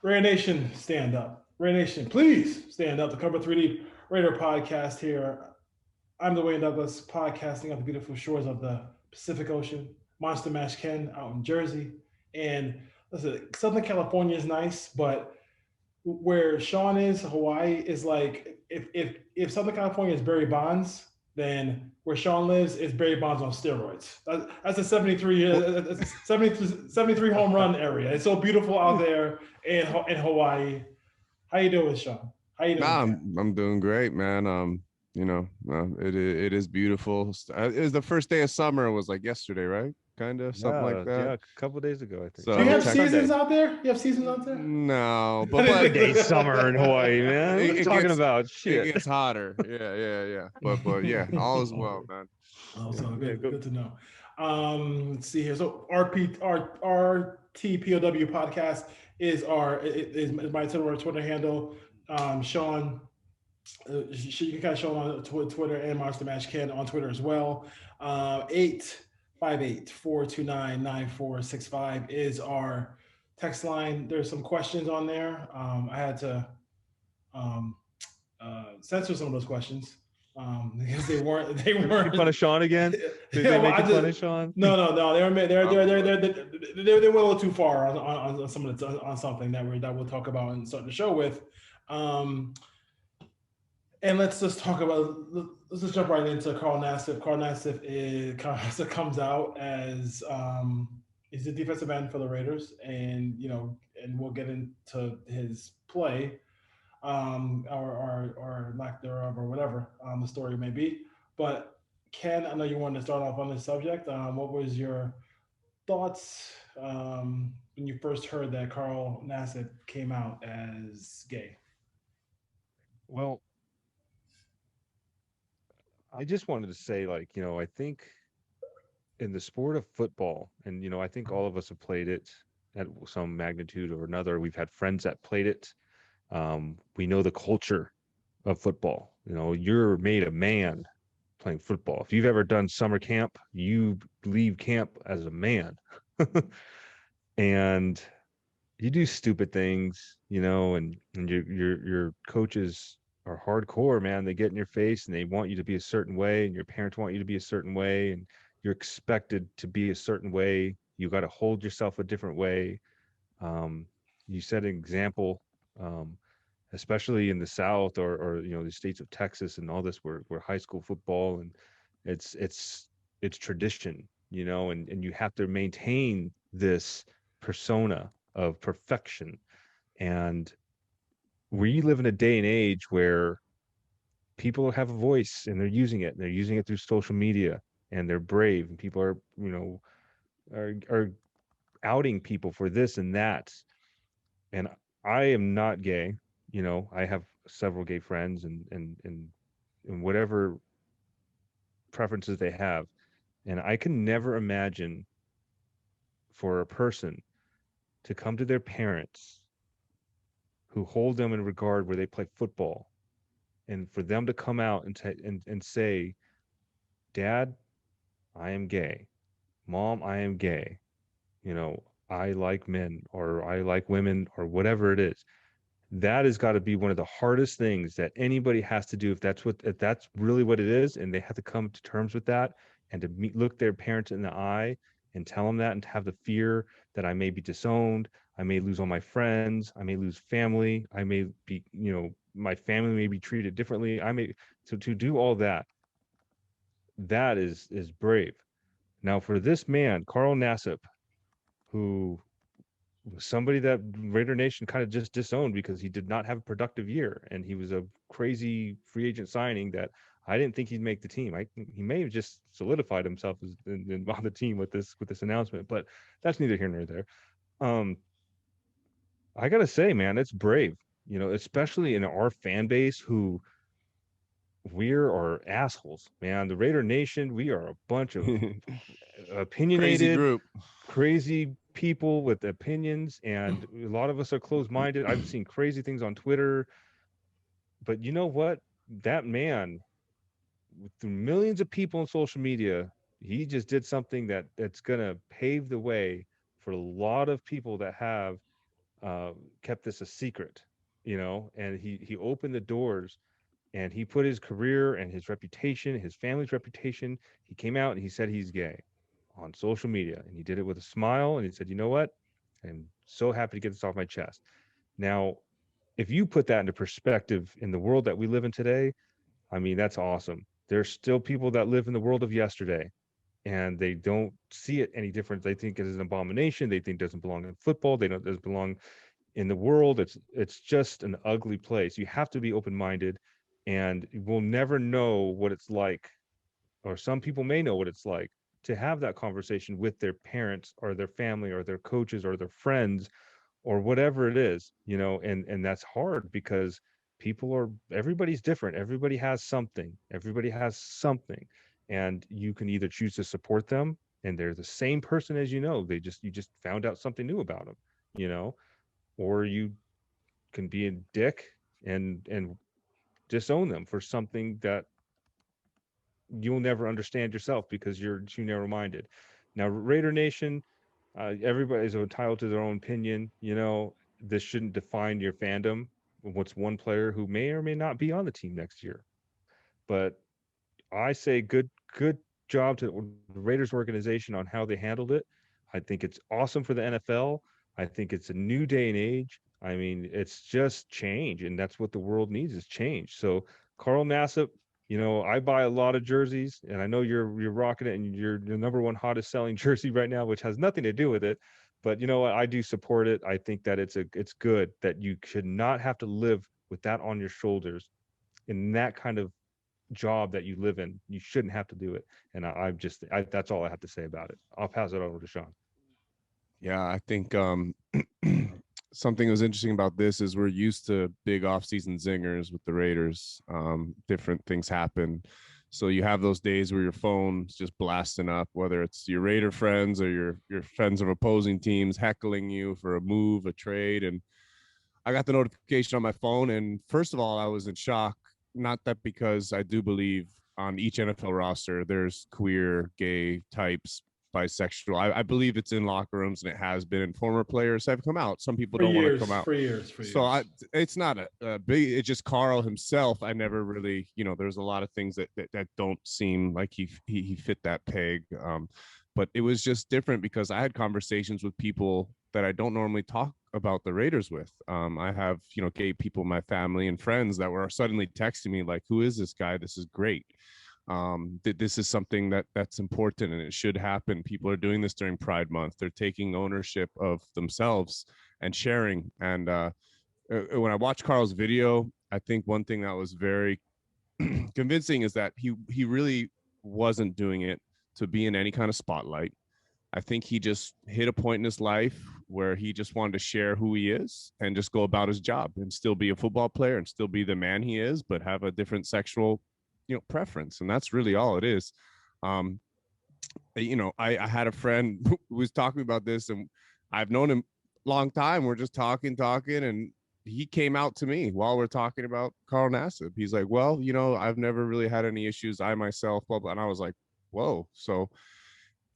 Raider Nation, stand up. Raider Nation, please stand up. The Cover 3D Raider podcast here. I'm Dwayne Douglas, podcasting on the beautiful shores of the Pacific Ocean. Monster Mash Ken out in Jersey. And listen, Southern California is nice, but where Sean is, Hawaii is like if Southern California is Barry Bonds, then where Sean lives is Barry Bonds on steroids. That's a 73 home run area. It's so beautiful out there in Hawaii. How you doing, Sean? How you doing, Nah, Ken? I'm doing great, man. It is beautiful. It was the first day of summer. It was like yesterday, right? Kind of something like Yeah, that. a couple of days ago, I think. Do you So have Sunday, seasons Sunday. out there? You have seasons out there? no, I didn't but think Day that- summer in Hawaii, man. What are you it talking gets about? it Shit. gets hotter. Yeah. But yeah, all is well, man. Oh, so Yeah, good, go. good to know. Let's see here. So RTPOW podcast is my Twitter handle. Sean, you can catch Sean on Twitter and Monster Match Ken on Twitter as well. 858-429-9465 is our text line. There's some questions on there. I had to um, censor some of those questions because they weren't. You punish Sean again? Did Yeah, they well, make you punish Sean? no. They went a little too far on some of on something that we'll talk about and start the show with. And let's just talk about. Let's just jump right into Carl Nassif. Carl Nassif comes out as he's the defensive end for the Raiders, and and we'll get into his play, or lack thereof, or whatever the story may be. But Ken, I know you wanted to start off on this subject. What was your thoughts when you first heard that Carl Nassif came out as gay? Well, I just wanted to say, I think in the sport of football, and, I think all of us have played it at some magnitude or another. We've had friends that played it. We know the culture of football. You're made a man playing football. If you've ever done summer camp, you leave camp as a man. And you do stupid things, and your coaches are hardcore, man. They get in your face and they want you to be a certain way, and your parents want you to be a certain way, and you're expected to be a certain way. You got to hold yourself a different way. You set an example, especially in the South, or the states of Texas and all this, where high school football, and it's tradition, and you have to maintain this persona of perfection. And we live in a day and age where people have a voice and they're using it. They're using it through social media, and they're brave, and people are, are outing people for this and that. And I am not gay. I have several gay friends, and whatever preferences they have. And I can never imagine for a person to come to their parents who hold them in regard where they play football, and for them to come out and say, Dad, I am gay. Mom, I am gay. I like men, or I like women, or whatever it is. That has got to be one of the hardest things that anybody has to do, if that's really what it is, and they have to come to terms with that, and to look their parents in the eye and tell them that, and to have the fear that I may be disowned, I may lose all my friends, I may lose family, I may be, my family may be treated differently. To do all that, that is brave. Now, for this man, Carl Nassib, who was somebody that Raider Nation kind of just disowned because he did not have a productive year, and he was a crazy free agent signing that I didn't think he'd make the team. He may have just solidified himself on the team with this announcement, but that's neither here nor there. I gotta say, man, it's brave, especially in our fan base, who are assholes, man. The Raider Nation, we are a bunch of Crazy opinionated, group. crazy people with opinions, and a lot of us are closed-minded. I've seen crazy things on Twitter, but you know what? That man, through millions of people on social media, he just did something that's gonna pave the way for a lot of people that have kept this a secret, and he opened the doors, and he put his career and his reputation, his family's reputation. He came out and he said he's gay on social media, and he did it with a smile, and he said, "You know what? I'm so happy to get this off my chest." Now, if you put that into perspective in the world that we live in today, I mean, that's awesome. There's still people that live in the world of yesterday, and they don't see it any different. They think it is an abomination. They think it doesn't belong in football. They don't doesn't belong in the world. It's just an ugly place. You have to be open-minded, and we'll never know what it's like, or some people may know what it's like to have that conversation with their parents or their family or their coaches or their friends or whatever it is, and that's hard because everybody's different. Everybody has something, and you can either choose to support them and they're the same person as you just found out something new about them, you know or you can be a dick and disown them for something that you'll never understand yourself because you're too narrow-minded. Now, Raider Nation, everybody's entitled to their own opinion. This shouldn't define your fandom. What's one player who may or may not be on the team next year? But I say good job to the Raiders organization on how they handled it. I think it's awesome for the NFL. I think it's a new day and age. I mean, it's just change, and that's what the world needs is change. So, Carl Nassib, I buy a lot of jerseys, and I know you're rocking it, and you're the number one hottest selling jersey right now, which has nothing to do with it. But you know what? I do support it. I think that it's good that you should not have to live with that on your shoulders in that kind of job that you live in. You shouldn't have to do it. And that's all I have to say about it. I'll pass it over to Sean. Yeah, I think something that was interesting about this is we're used to big off-season zingers with the Raiders. Different things happen. So you have those days where your phone's just blasting up, whether it's your Raider friends or your friends of opposing teams heckling you for a move, a trade. And I got the notification on my phone. And first of all, I was in shock. Not that because I do believe on each NFL roster, there's queer, gay types, bisexual. I believe it's in locker rooms and it has been. And former players have come out. Some people don't want to come out. For years. So it's not a big. It's just Carl himself. I never really, there's a lot of things that don't seem like he fit that peg. But it was just different because I had conversations with people that I don't normally talk about the Raiders with. I have, gay people in my family and friends that were suddenly texting me like, who is this guy? This is great. This is something that's important and it should happen. People are doing this during Pride Month. They're taking ownership of themselves and sharing. And when I watched Carl's video, I think one thing that was very convincing is that he really wasn't doing it to be in any kind of spotlight. I think he just hit a point in his life where he just wanted to share who he is and just go about his job and still be a football player and still be the man he is, but have a different sexual, preference. And that's really all it is. I had a friend who was talking about this and I've known him a long time. We're just talking. And he came out to me while we're talking about Carl Nassib. He's like, well, I've never really had any issues. I myself, blah, blah. And I was like, whoa. So,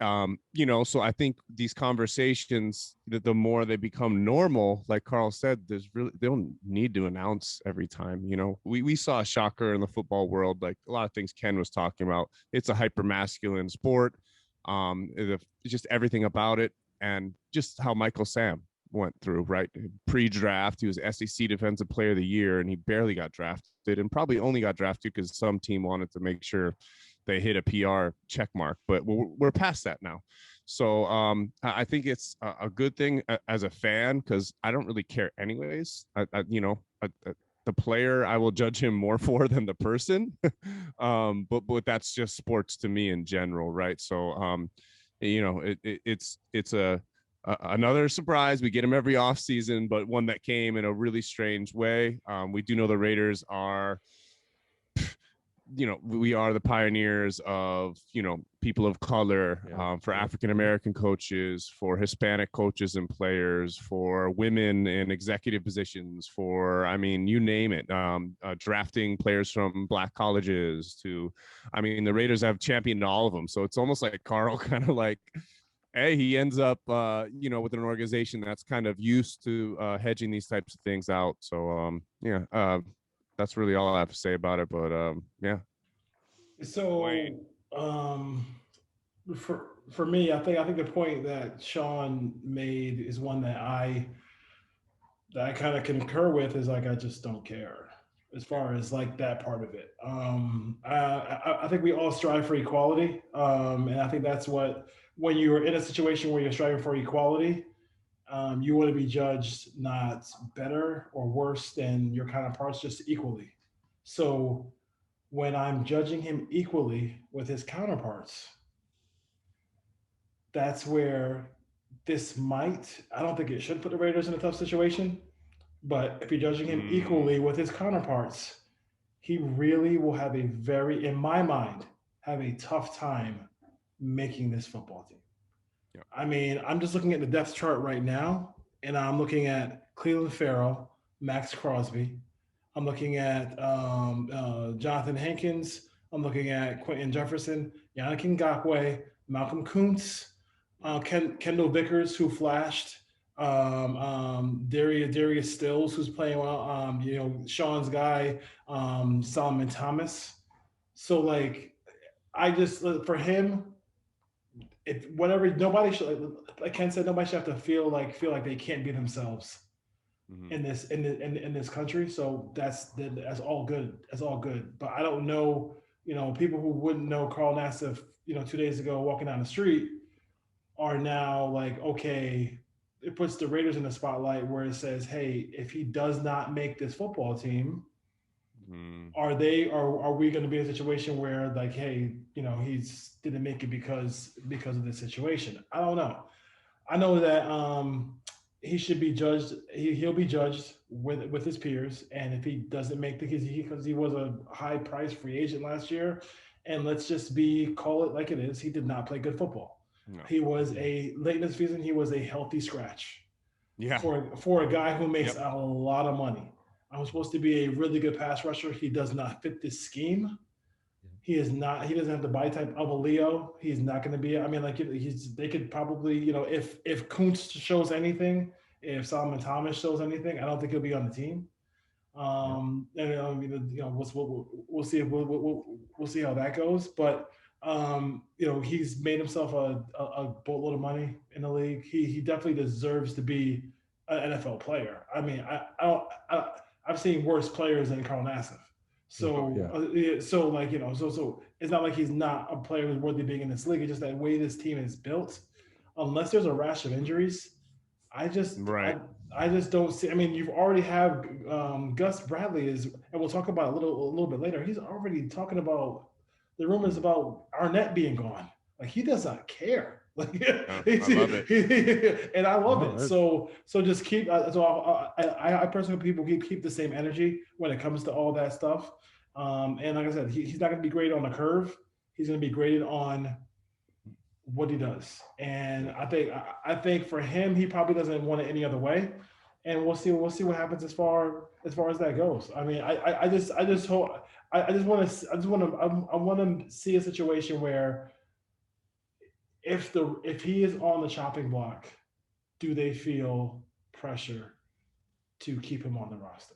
so I think these conversations, the more they become normal, like Carl said, they don't need to announce every time. We saw a shocker in the football world, like a lot of things Ken was talking about. It's a hyper masculine sport. Just everything about it, and just how Michael Sam went through, right? Pre-draft, he was SEC Defensive Player of the Year, and he barely got drafted, and probably only got drafted because some team wanted to make sure they hit a PR check mark, but we're past that now. So I think it's a good thing as a fan because I don't really care anyways. The player I will judge him more for than the person, but that's just sports to me in general, right? So it's another surprise. We get him every offseason, but one that came in a really strange way. We do know the Raiders are, we are the pioneers of, people of color, for African-American coaches, for Hispanic coaches and players, for women in executive positions, you name it, drafting players from Black colleges the Raiders have championed all of them. So it's almost like Carl kind of like hey, he ends up, with an organization that's kind of used to hedging these types of things out. So, that's really all I have to say about it. But yeah, Dwayne. So, um, for me, I think the point that Sean made is one that I kind of concur with. Is like I just don't care as far as like that part of it. I think we all strive for equality, and I think that's what when you're in a situation where you're striving for equality, you want to be judged not better or worse than your counterparts, just equally. So when I'm judging him equally with his counterparts, that's where this might, I don't think it should put the Raiders in a tough situation, but if you're judging him equally with his counterparts, he really will have a very, in my mind, have a tough time making this football team. Yep. I mean, I'm just looking at the depth chart right now, and I'm looking at Cleveland Farrell, Max Crosby. I'm looking at Jonathan Hankins. I'm looking at Quentin Jefferson, Yannick Ngakwe, Malcolm Kuntz, Kendall Vickers, who flashed, Darius Stills, who's playing well, Sean's guy, Solomon Thomas. So, like, I just, for him, if whatever, nobody should, like Ken said, nobody should have to feel like they can't be themselves Mm-hmm. in this country. So that's all good. That's all good. But I don't know, people who wouldn't know Carl Nassif, 2 days ago walking down the street are now like, okay, it puts the Raiders in the spotlight where it says, hey, if he does not make this football team, are we going to be in a situation where like, hey, he's didn't make it because of this situation? I don't know. I know that he should be judged. He'll be judged with his peers, and if he doesn't make the because he was a high price free agent last year, and let's just call it like it is. He did not play good football. No. He was late in the season. He was a healthy scratch. Yeah. For a guy who makes a lot of money. I'm supposed to be a really good pass rusher. He does not fit this scheme. He is not. He doesn't have the body type of a Leo. He's not going to be. I mean, like they could probably, if Kuntz shows anything, if Solomon Thomas shows anything, I don't think he'll be on the team. And we'll see. We'll see how that goes. But he's made himself a boatload of money in the league. He definitely deserves to be an NFL player. I mean, I've seen worse players than Carl Nassif. So, so it's not like he's not a player who's worthy of being in this league. It's just that way this team is built. Unless there's a rash of injuries, I just don't see. I mean, you've already have Gus Bradley and we'll talk about it a little bit later. He's already talking about the rumors about Arnett being gone. Like he does not care. Like I love it, and I love it. So just keep. I personally people keep the same energy when it comes to all that stuff. And like I said, he's not going to be graded on the curve. He's going to be graded on what he does. And I think for him, he probably doesn't want it any other way. And we'll see what happens as far as that goes. I mean, I just hope I want to see a situation where if he is on the chopping block, do they feel pressure to keep him on the roster?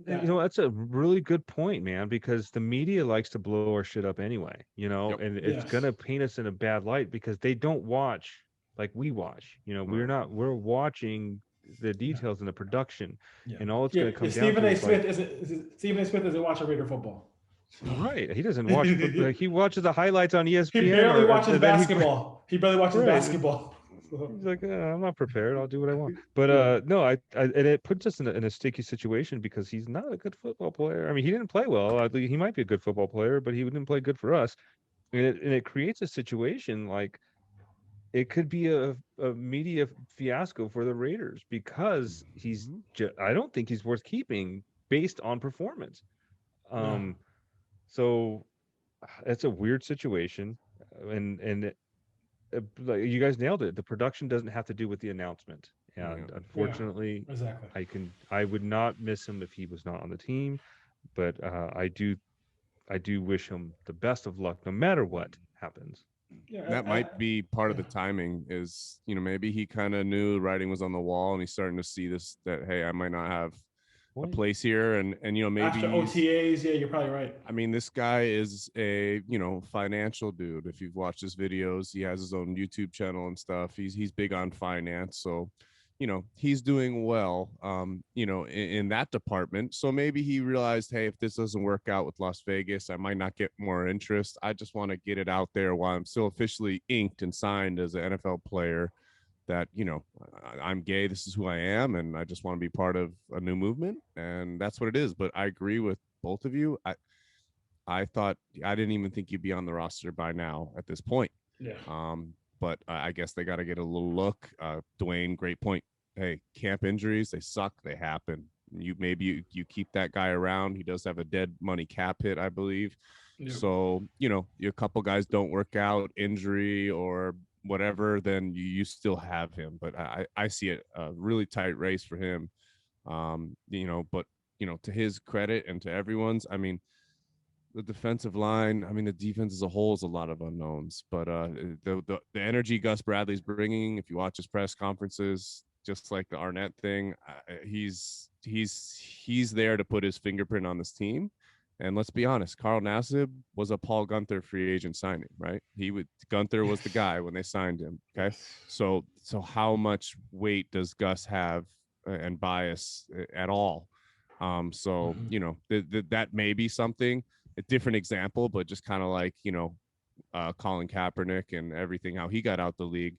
That's a really good point, man, because the media likes to blow our shit up anyway, and it's gonna paint us in a bad light because they don't watch like we watch. We're watching the details in the production, and all it's gonna come down Stephen to A. is Stephen A. Smith doesn't watch a Raider football. Right. He doesn't watch. He watches the highlights on ESPN. He barely watches basketball. He barely watches basketball. He's like, I'm not prepared. I'll do what I want. But no, and it puts us in a sticky situation because he's not a good football player. I mean, he didn't play well. He might be a good football player, but he didn't play good for us. And it creates a situation like it could be a media fiasco for the Raiders because I don't think he's worth keeping based on performance. So it's a weird situation, and like you guys nailed it. The production doesn't have to do with the announcement, and unfortunately, exactly. I would not miss him if he was not on the team, but I do wish him the best of luck no matter what happens. Yeah, That might be part of the timing is, maybe he kind of knew writing was on the wall and he's starting to see this, that, hey, I might not have a place here. And maybe after OTAs, yeah, you're probably right. I mean, this guy is a, financial dude. If you've watched his videos, he has his own YouTube channel and stuff. He's big on finance. So, he's doing well, in that department. So maybe he realized, hey, if this doesn't work out with Las Vegas, I might not get more interest. I just want to get it out there while I'm still officially inked and signed as an NFL player that, I'm gay. This is who I am. And I just want to be part of a new movement. And that's what it is. But I agree with both of you. I thought, I didn't even think you'd be on the roster by now at this point. Yeah. But I guess they got to get a little look. Dwayne, great point. Hey, camp injuries, they suck. They happen. You keep that guy around. He does have a dead money cap hit, I believe. Yep. So, a couple guys don't work out, injury or whatever, then you still have him. But I see it a really tight race for him. But to his credit and to everyone's, I mean, the defensive line, I mean, the defense as a whole is a lot of unknowns, but the energy Gus Bradley's bringing, if you watch his press conferences, just like the Arnett thing, he's there to put his fingerprint on this team. And let's be honest, Carl Nassib was a Paul Gunther free agent signing, right? Gunther was the guy when they signed him. Okay. So how much weight does Gus have and bias at all? That may be something, a different example, but just kind of like, Colin Kaepernick and everything, how he got out the league.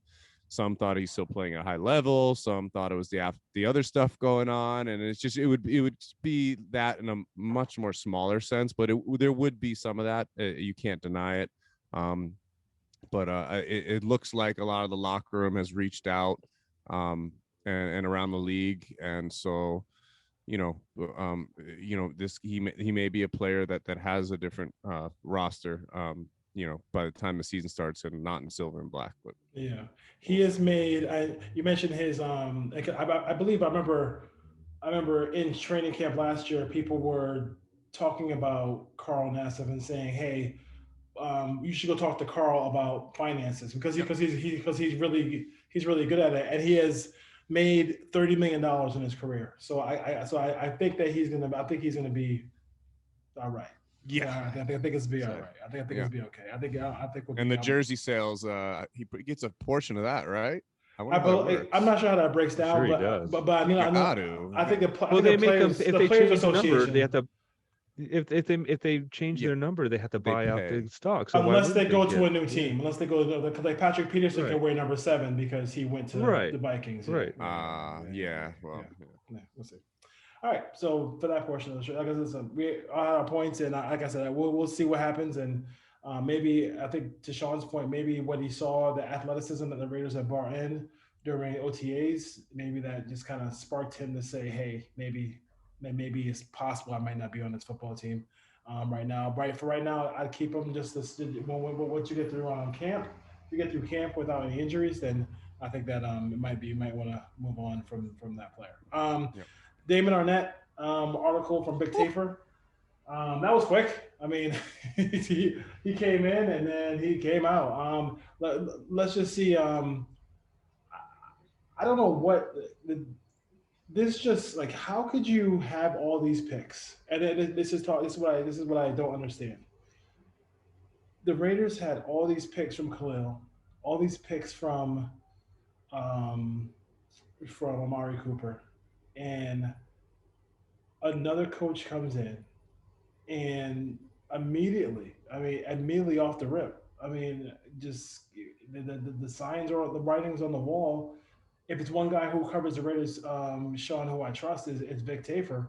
Some thought he's still playing at a high level. Some thought it was the other stuff going on. And it's just, it would be that in a much more smaller sense, but there would be some of that. You can't deny it. But it looks like a lot of the locker room has reached out and around the league. And so, this he may be a player that has a different roster. By the time the season starts, and not in silver and black. But yeah, he has made. You mentioned his. I believe I remember in training camp last year, people were talking about Carl Nassib and saying, "Hey, you should go talk to Carl about finances because he's really good at it, and he has made $30 million in his career. So I think that he's gonna be all right. Yeah, I think it's be all right. I think it's be okay. I think we'll and the jersey sales, he gets a portion of that, right? I'm not sure how that breaks down, sure but I mean, I think they make them if they change the number, they have to. If they change their number, they have to buy out the stock. So unless they go to a new team, unless they go because like Patrick Peterson can wear number 7 because he went to the Vikings. Right. Yeah. Well, we'll see. All right. So for that portion of the show, like I said, we all had our points, and like I said, we'll see what happens, and maybe I think to Sean's point, maybe what he saw, the athleticism that the Raiders have brought in during OTAs, maybe that just kind of sparked him to say, hey, maybe it's possible I might not be on this football team right now. For right now, I'd keep him just once you get through camp. If you get through camp without any injuries, then I think that you might want to move on from that player. Damon Arnett article from Big Tafer. That was quick. I mean, he came in and then he came out. Let's just see. I don't know what this just like. How could you have all these picks? And this is what I don't understand. The Raiders had all these picks from Khalil, all these picks from Amari Cooper, and another coach comes in and immediately off the rip. I mean, just the signs or the writings on the wall. If it's one guy who covers the Raiders, Sean, who I trust, is Vic Tafer.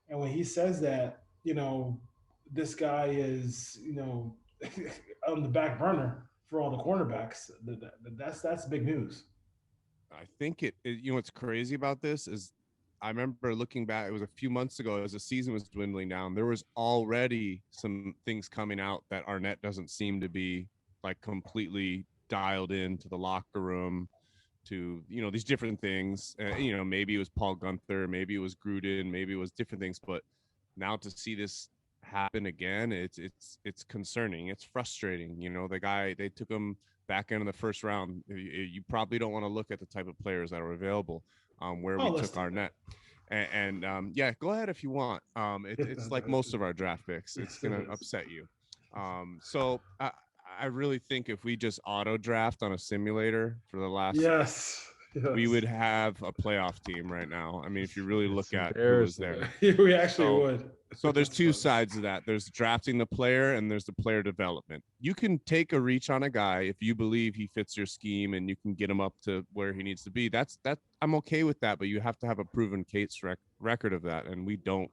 And when he says that, this guy is, on the back burner for all the cornerbacks, that's big news. I think what's crazy about this is I remember looking back, it was a few months ago as the season was dwindling down. There was already some things coming out that Arnett doesn't seem to be like completely dialed into the locker room to, these different things. Maybe it was Paul Gunther, maybe it was Gruden, maybe it was different things. But now to see this happen again, it's concerning. It's frustrating. You know, the guy, they took him back into the first round. You probably don't want to look at the type of players that are available, where we took Arnett. Yeah, go ahead if you want. It's like most of our draft picks. It's gonna upset you. So I really think if we just auto draft on a simulator for the last, we would have a playoff team right now. I mean, if you really look at who was there, we actually would. So there's two sides to that. There's drafting the player and there's the player development. You can take a reach on a guy if you believe he fits your scheme and you can get him up to where he needs to be. That I'm okay with that, but you have to have a proven case record of that, and we don't.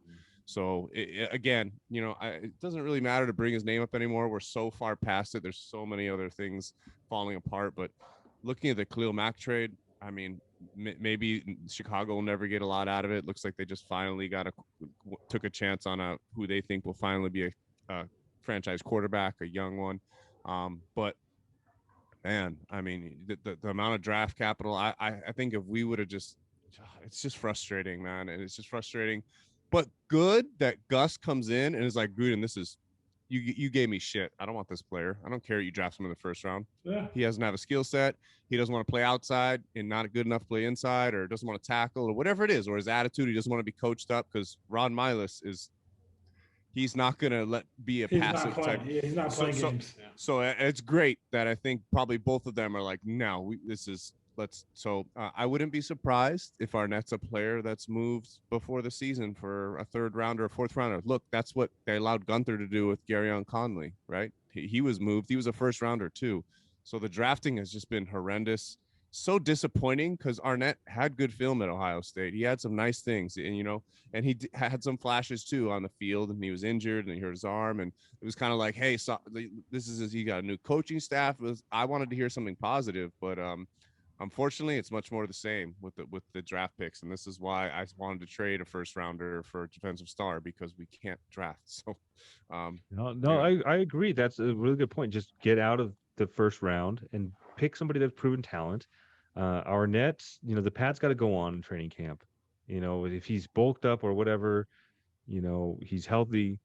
So again, you know, it doesn't really matter to bring his name up anymore. We're so far past it. There's so many other things falling apart. But looking at the Khalil Mack trade, I mean, maybe Chicago will never get a lot out of it. Looks like they just finally took a chance on who they think will finally be a franchise quarterback, a young one. But man, I mean, the amount of draft capital, I think if we would have it's just frustrating, man. And it's just frustrating, but good that Gus comes in and is like, Gruden, this is, you gave me shit. I don't want this player. I don't care you draft him in the first round. Yeah. He doesn't have a skill set. He doesn't want to play outside and not good enough to play inside, or doesn't want to tackle, or whatever it is, or his attitude. He doesn't want to be coached up, because Ron Miles he's not going to be a passive type. Yeah, he's not playing games. So it's great that I think probably both of them are like, no, I wouldn't be surprised if Arnett's a player that's moved before the season for a third rounder or fourth rounder. Look, that's what they allowed Gunther to do with Garyon Conley, right? He was moved. He was a first rounder too. So the drafting has just been horrendous. So disappointing, because Arnett had good film at Ohio State. He had some nice things, and and he had some flashes too on the field, and he was injured and he hurt his arm, and it was kind of like, hey, so he got a new coaching staff. I wanted to hear something positive, but unfortunately, it's much more the same with the draft picks, and this is why I wanted to trade a first rounder for a defensive star, because we can't draft. So, I agree. That's a really good point. Just get out of the first round and pick somebody that's proven talent. Arnett, the pad's got to go on in training camp. If he's bulked up or whatever, he's healthy,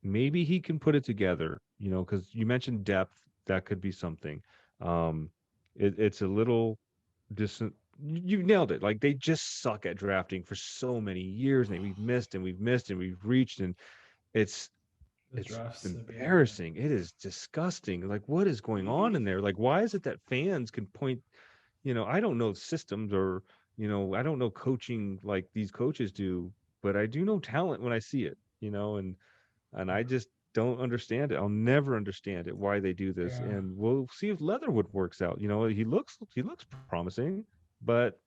maybe he can put it together. Because you mentioned depth, that could be something. It's a little distant. You nailed it. Like, they just suck at drafting for so many years, and we've missed and we've missed and we've reached, and it's embarrassing. It is disgusting. Like, what is going on in there? Like, why is it that fans can point, I don't know systems, or, I don't know coaching like these coaches do, but I do know talent when I see it, and I just don't understand it. I'll never understand it, why they do this. Yeah. And we'll see if Leatherwood works out. He looks promising, but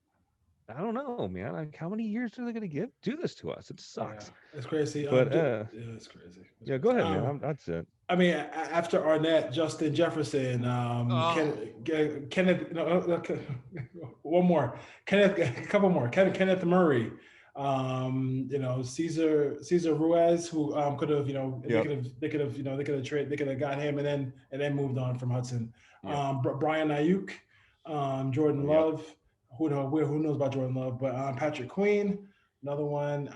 I don't know, man. Like, how many years are they going to do this to us? It sucks. Yeah, it's crazy. But it's crazy. Go ahead, man. That's it. I mean, after Arnett, Justin Jefferson, Kenneth, one more, Kenneth, a couple more, Kenneth Murray, Cesar Ruiz, who could have, they could have got him and then moved on from Hudson. Brian Ayuk, Jordan Love. Who knows about Jordan Love? But Patrick Queen, another one.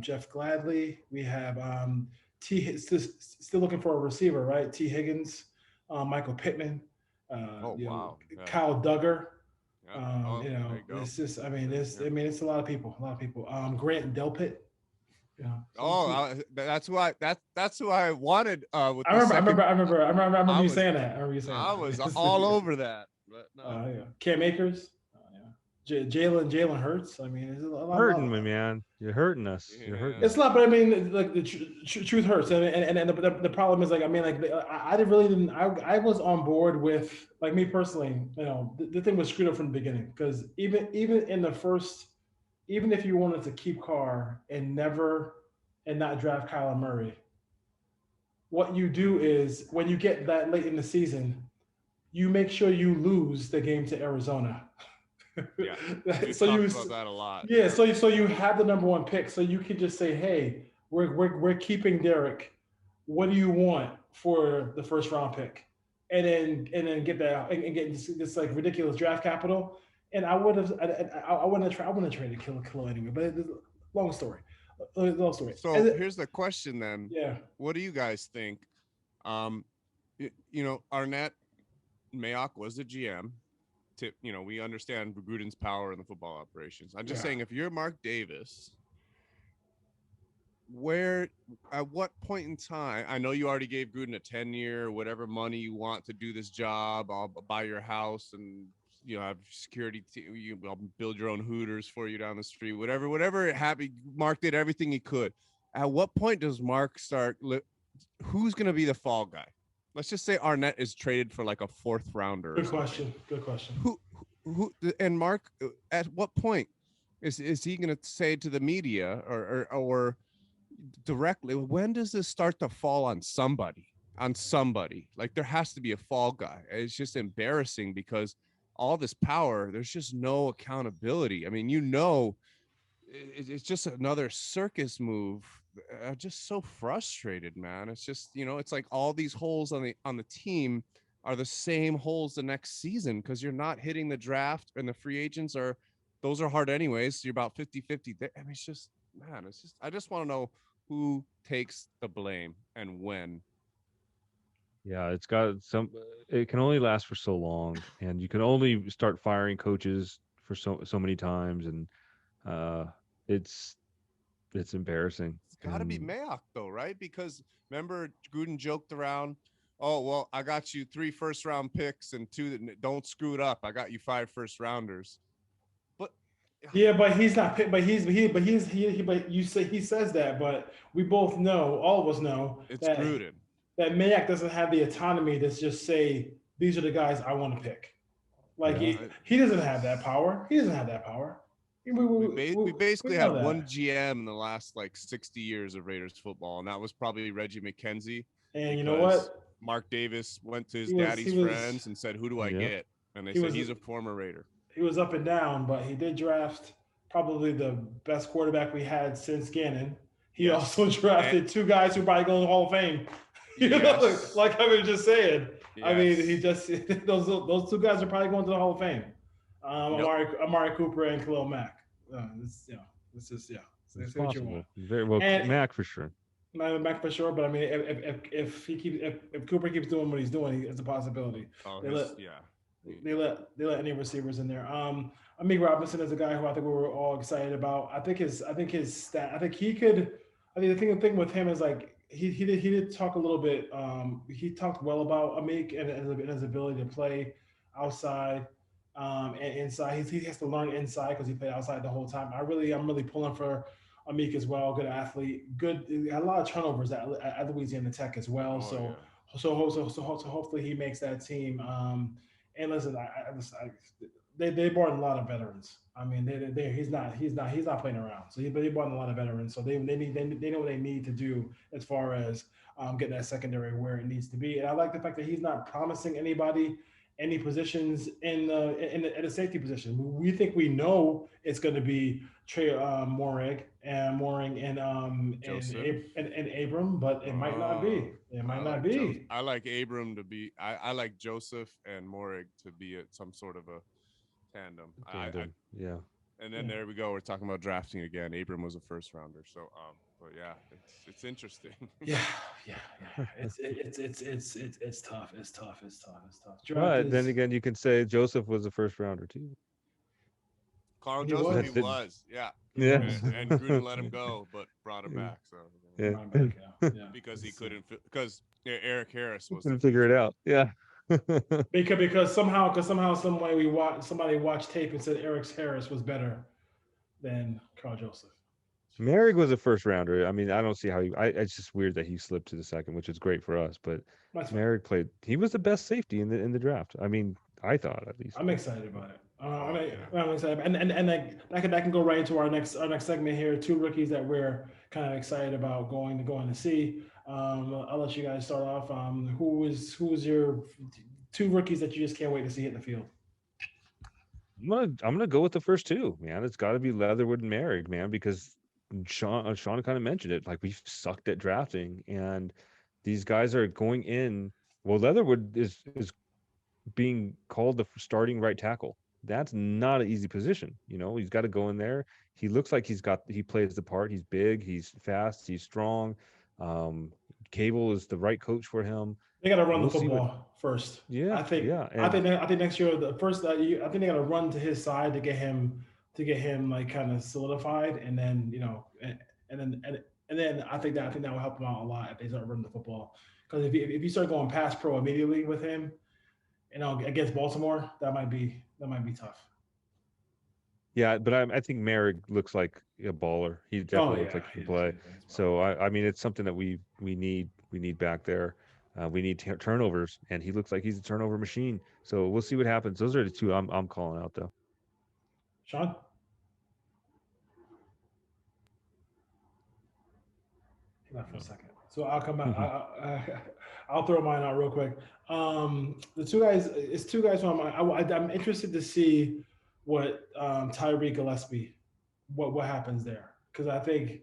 Jeff Gladley. We have still looking for a receiver, right? T. Higgins, Michael Pittman, Kyle Duggar. It's just, it's a lot of people. Grant Delpit. Yeah. That's who I wanted. I remember you saying that. I was all over that. But no. Cam Akers, Jalen Hurts. I mean, it's a lot hurting me, man. You're hurting us. You're hurting. It's not, but I mean, like, the truth hurts, and the problem is, like, I mean, like, I was on board with, like, me personally. The thing was screwed up from the beginning, because even in the first, even if you wanted to keep Carr and not draft Kyler Murray, what you do is, when you get that late in the season, you make sure you lose the game to Arizona. Yeah, so you about that a lot. Yeah, so you have the number one pick, so you can just say, hey, we're keeping Derek. What do you want for the first round pick? And then get that and get this like ridiculous draft capital. And I wouldn't have traded Kilo anyway. But long story. Little story. So here's the question then. Yeah. What do you guys think? Arnett Mayock was the GM. We understand Gruden's power in the football operations. I'm just saying, if you're Mark Davis, at what point in time, I know you already gave Gruden a 10-year, whatever money you want to do this job, I'll buy your house and have security, I'll build your own Hooters for you down the street, whatever happy. Mark did everything he could. At what point does Mark start, who's going to be the fall guy? Let's just say Arnett is traded for like a 4th rounder. Good question. Who and Mark, at what point is he going to say to the media or directly, when does this start to fall on somebody? Like, there has to be a fall guy. It's just embarrassing because all this power, there's just no accountability. I mean, it's just another circus move. I'm just so frustrated, man. It's just, it's like all these holes on the team are the same holes the next season because you're not hitting the draft, and the free agents are hard anyways. So you're about 50-50. I mean, I just want to know who takes the blame and when. Yeah, it can only last for so long, and you can only start firing coaches for so many times, and it's embarrassing. It's got to be Mayock though, right? Because remember, Gruden joked around, oh, well, I got you 3 first-round picks and 2 that don't screw it up. I got you 5 first-rounders. But yeah, but he's not. But you say he says that, but we both know, all of us know, it's Gruden. That Mayock doesn't have the autonomy to just say, these are the guys I want to pick. Like, he doesn't have that power. He doesn't have that power. We basically had one GM in the last 60 years of Raiders football, and that was probably Reggie McKenzie. And you know what? Mark Davis went to his daddy's friends and said, who do I get? And they said, he's a former Raider. He was up and down, but he did draft probably the best quarterback we had since Gannon. He also drafted 2 guys who probably go in the Hall of Fame. Like I was just saying. Yes. I mean, he just those 2 guys are probably going to the Hall of Fame. Amari Cooper and Khalil Mack. This is It's possible. Very well, Mack for sure. Mack for sure, but I mean, if Cooper keeps doing what he's doing, it's a possibility. They let any receivers in there. Amik Robinson is a guy who I think we were all excited about. I think his stat. I think the thing with him is he did talk a little bit. He talked well about Amik and his ability to play outside and inside. He has to learn inside because he played outside the whole time. I'm really pulling for Amik as well. Good athlete. He had a lot of turnovers at Louisiana Tech as well. So hopefully he makes that team. And listen, they brought in a lot of veterans. I mean, he's not playing around. So they brought in a lot of veterans. So they know what they need to do as far as getting that secondary where it needs to be. And I like the fact that he's not promising anybody any positions in the safety position. We think we know it's going to be Trey Mooring and Abram, but it might not be. It might not be. I like Abram to be. I like Joseph and Mooring to be at some sort of a tandem. Yeah. And then there we go. We're talking about drafting again. Abram was a first rounder, so but yeah, it's interesting. Yeah. It's tough. It's tough. But then again, you can say Joseph was a first rounder too. Carl Joseph, he was, yeah. And Gruden let him go, but brought him back. So because he couldn't, because Eric Harris couldn't figure it out. Yeah. because somehow some way somebody watched tape and said Eric Harris was better than Carl Joseph. Merrick was a first rounder. I mean, I don't see how it's just weird that he slipped to the second, which is great for us. But Merrick he was the best safety in the draft. I mean, I thought at least. I'm excited about it. I'm excited, and that can go right into our next segment here. 2 rookies that we're kind of excited about going to see. I'll let you guys start off. Who's your 2 rookies that you just can't wait to see hit the field? I'm gonna go with the first 2, man. It's got to be Leatherwood and Merrick, man, because Sean kind of mentioned it. Like, we've sucked at drafting, and these guys are going in. Well, Leatherwood is being called the starting right tackle. That's not an easy position. He's got to go in there. He looks like he plays the part. He's big, he's fast, he's strong. um Cable is the right coach for him. They got to run the We'll see what. football first. Yeah, I think. yeah, I and think. I think next year the first. I think they got to run to his side to get him like kind of solidified, and then and then and then I think that will help him out a lot if they start running the football. Because if you start going pass pro immediately with him, against Baltimore, that might be tough. yeah, but I think Merrick looks like a baller. He Oh definitely looks yeah, like he can play. So I mean, it's something that we need back there. We need turnovers, and he looks like he's a turnover machine. So we'll see what happens. Those are the two I'm calling out, though. Sean. Left for a second. So I'll come back. I'll throw mine out real quick. The two guys, it's two guys who I'm interested to see what Tyreek Gillespie, what happens there, because I think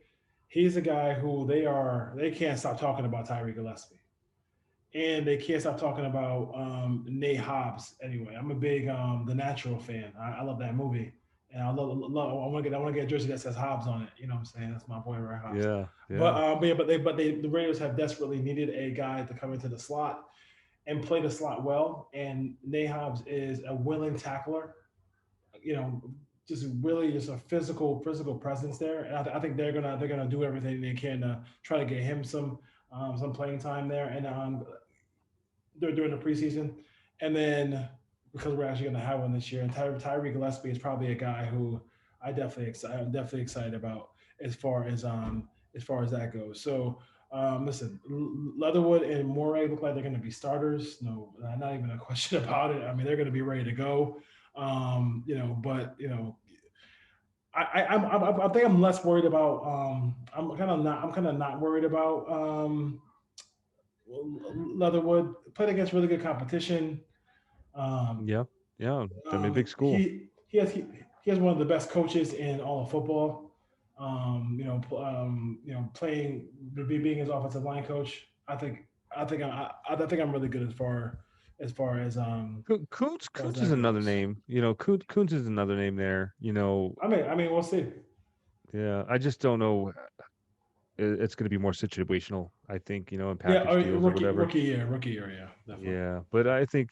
he's a guy who they can't stop talking about Tyreek Gillespie, and they can't stop talking about Nate Hobbs. Anyway, I'm a big The Natural fan. I love that movie. And I want to get a jersey that says Hobbs on it. You know what I'm saying? That's my boy, Ray Hobbs. Yeah, The Raiders have desperately needed a guy to come into the slot and play the slot well. And Nate Hobbs is a willing tackler. Just really just a physical presence there. And I think they're gonna do everything they can to try to get him some playing time there. And they're during the preseason, and then because we're actually going to have one this year, and Tyree Gillespie is probably a guy who I'm definitely excited about as far as that goes. So listen, Leatherwood and Morey look like they're going to be starters. No, not even a question about it. I mean, they're going to be ready to go. But I think I'm less worried about. I'm kind of not worried about Leatherwood. Played against really good competition. yeah. I mean, big school. He has one of the best coaches in all of football. Playing being his offensive line coach. I think I'm really good as far as Kuntz that is another goes. name. Kuntz is another name there. I mean, we'll see. Yeah, I just don't know. It's going to be more situational, I think. In package deals or whatever. Rookie year, yeah, definitely. Yeah, but I think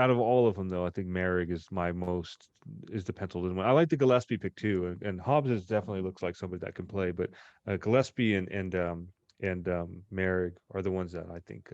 out of all of them, though, I think Merrick is the penciled in one. I like the Gillespie pick too, and Hobbs definitely looks like somebody that can play, but Gillespie and Merrick are the ones that I think